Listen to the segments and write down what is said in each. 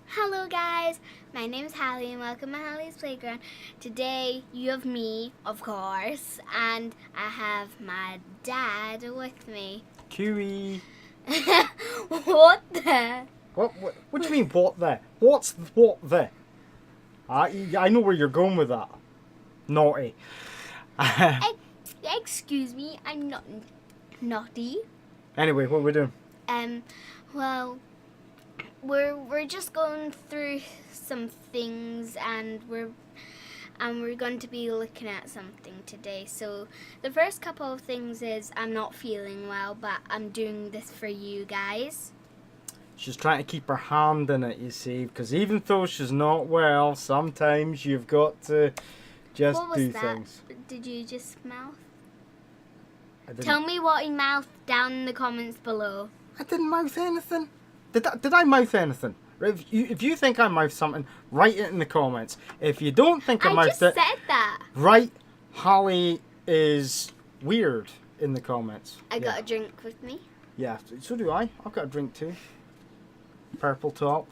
Hello guys, my name is Hallie and welcome to Hallies Playground. Today you have me, of course, and I have my dad with me. Chewy. What the? What do you mean, what the? What's what the? I know where you're going with that. Naughty. Excuse me, I'm not naughty. Anyway, what are we doing? Well, we're just going through some things and we're going to be looking at something today. So the first couple of things is I'm not feeling well, but I'm doing this for you guys. She's trying to keep her hand in it, you see, because even though she's not well, sometimes you've got to just What was do that? things. Did you just mouth? I didn't, Tell me what you mouthed down in the comments below. I didn't mouth anything. Did I mouth anything? If you think I mouthed something, write it in the comments. If you don't think I I mouthed just it, said that. write Hallie is weird in the comments. I got a drink with me. Yeah, so do I. I've got a drink too. Purple top,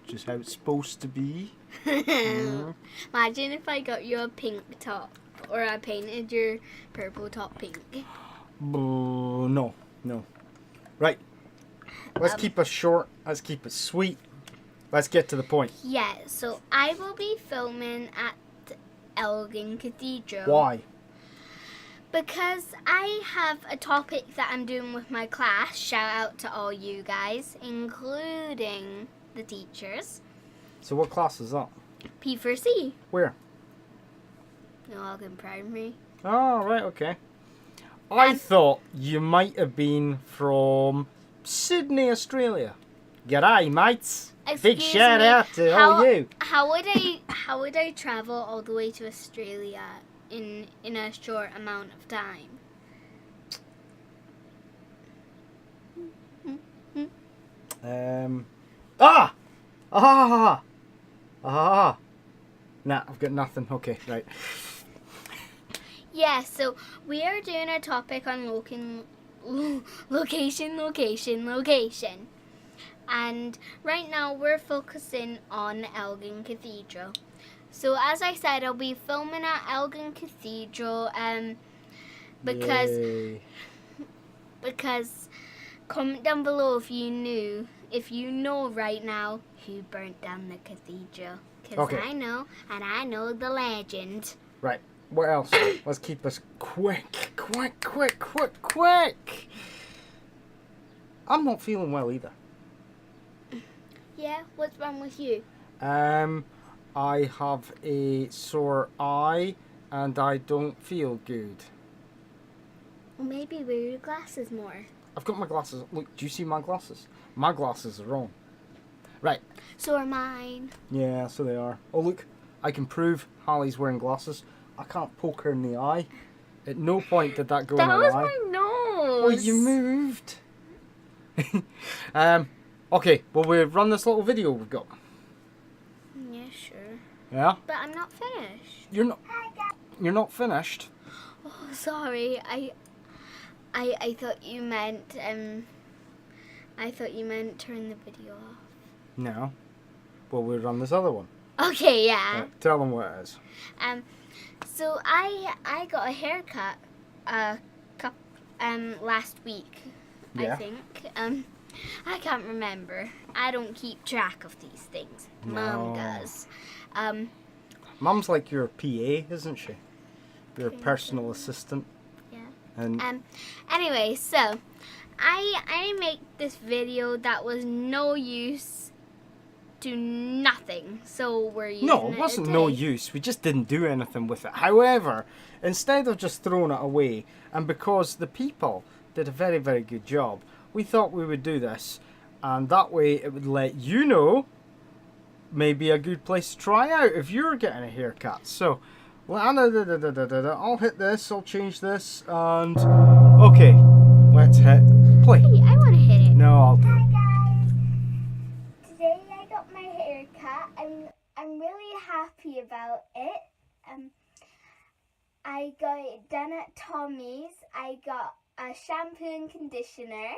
just how it's supposed to be. Imagine if I got you a pink top, or I painted your purple top pink. No. Right. Let's keep it short. Let's keep it sweet. Let's get to the point. Yeah, so I will be filming at Elgin Cathedral. Why? Because I have a topic that I'm doing with my class. Shout out to all you guys, including the teachers. So what class is that? P4C. Where? Elgin Primary. Oh, right, okay. I thought you might have been from Sydney, Australia. G'day, mates. Big Excuse shout me, out to all you. How would I travel all the way to Australia in a short amount of time? Nah, I've got nothing. Okay, right. Yeah, so we are doing a topic on location. And right now we're focusing on Elgin Cathedral. So as I said, I'll be filming at Elgin Cathedral because Yay. comment down below if you know right now who burnt down the cathedral. Because Okay. I know, and I know the legend. Right. What else? Let's keep this quick. I'm not feeling well either. Yeah, what's wrong with you? I have a sore eye and I don't feel good. Well, maybe wear your glasses more. I've got my glasses. Look, do you see my glasses? My glasses are on. Right. So are mine. Yeah, so they are. Oh, look. I can prove Hallie's wearing glasses. I can't poke her in the eye. At no point did that go in That her was eye. my nose. Oh, you moved. Okay, well, we'll run this little video we've got. Yeah, sure. Yeah? But I'm not finished. You're not finished. Oh, sorry. I thought you meant turn the video off. No. Well, we'll run this other one. Okay, yeah. Right, tell them what it is. So I got a haircut last week. Yeah. I think. I can't remember. I don't keep track of these things. Mom No. does. Mum's like your PA, isn't she? Your personal assistant. Yeah. And Anyway, so I made this video that was no use to nothing. So we're using no, it wasn't no today. use. We just didn't do anything with it. However, instead of just throwing it away, and because the people did a very, very good job, we thought we would do this, and that way it would let you know maybe a good place to try out if you're getting a haircut. So, I'll hit this, I'll change this, and okay, let's hit play. Hey, I want to hit it. No, I'll do it. Hi guys. Today I got my hair cut. I'm really happy about it. I got it done at Tommy's. I got a shampoo and conditioner.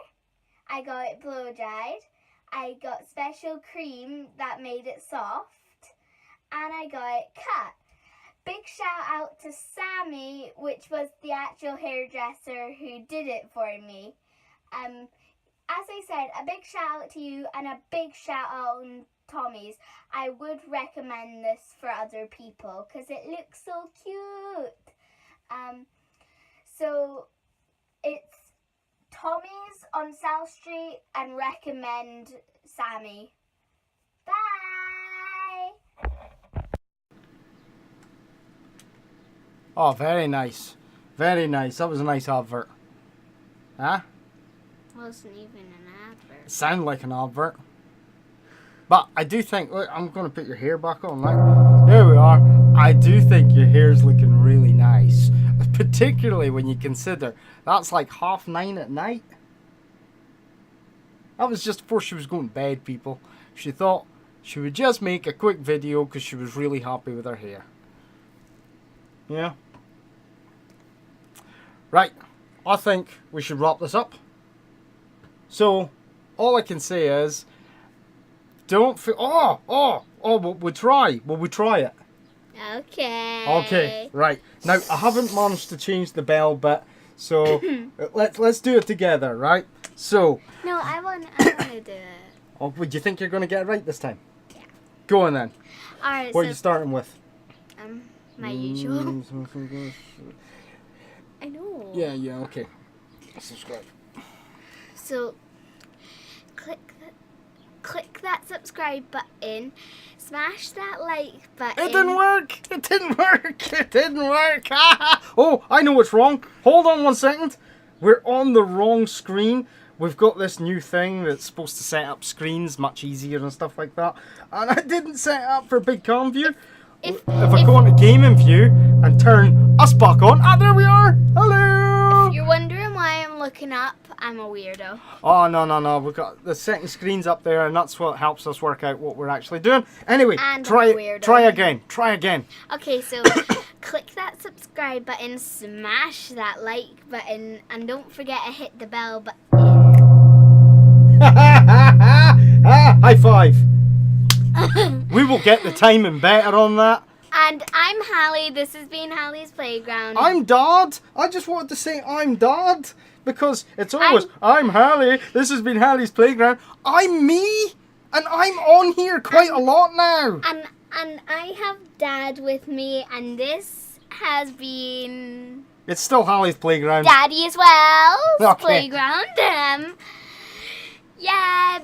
I got it blow dried. I got special cream that made it soft, and I got it cut. Big shout out to Sammy, which was the actual hairdresser who did it for me. As I said, a big shout out to you and a big shout out on Tommy's. I would recommend this for other people because it looks so cute. So it's Tommy's on South Street, and recommend Sammy. Bye! Oh, very nice. Very nice. That was a nice advert. Huh? Wasn't even an advert. It sounded like an advert. But I do think, look, I'm going to put your hair back on now. There we are. I do think your hair's looking really nice. Particularly when you consider that's like 9:30 at night. That was just before she was going to bed, people. She thought she would just make a quick video because she was really happy with her hair. Yeah. Right. I think we should wrap this up. So, all I can say is, don't feel... Will we try? Will we try it? Okay. Okay, right. Now, I haven't managed to change the bell bit, so let's do it together, right? So... No, I want to do it. Oh, would you think you're going to get it right this time? Yeah. Go on then. Alright, What are you starting with? my usual. I know. Yeah, okay. Subscribe. So, click that subscribe button, smash that like button. It didn't work! It didn't work! It didn't work! Oh, I know what's wrong. Hold on 1 second. We're on the wrong screen. We've got this new thing that's supposed to set up screens much easier and stuff like that. And I didn't set it up for big cam view. If I go into gaming view and turn us back on, there we are! Hello! If you're wondering why I'm looking up, I'm a weirdo. Oh, no. We've got the second screen's up there, and that's what helps us work out what we're actually doing. Anyway, And try I'm a it. weirdo. Try again. Okay, so click that subscribe button, smash that like button, and don't forget to hit the bell button. High five. We will get the timing better on that. And I'm Hallie. This has been Hallie's Playground. I'm Dad. I just wanted to say I'm Dad because it's always I'm Hallie. This has been Hallie's Playground. I'm me, and I'm on here quite a lot now. And I have Dad with me, and this has been It's still Hallie's Playground. Daddy as well. Okay. Playground. Yeah.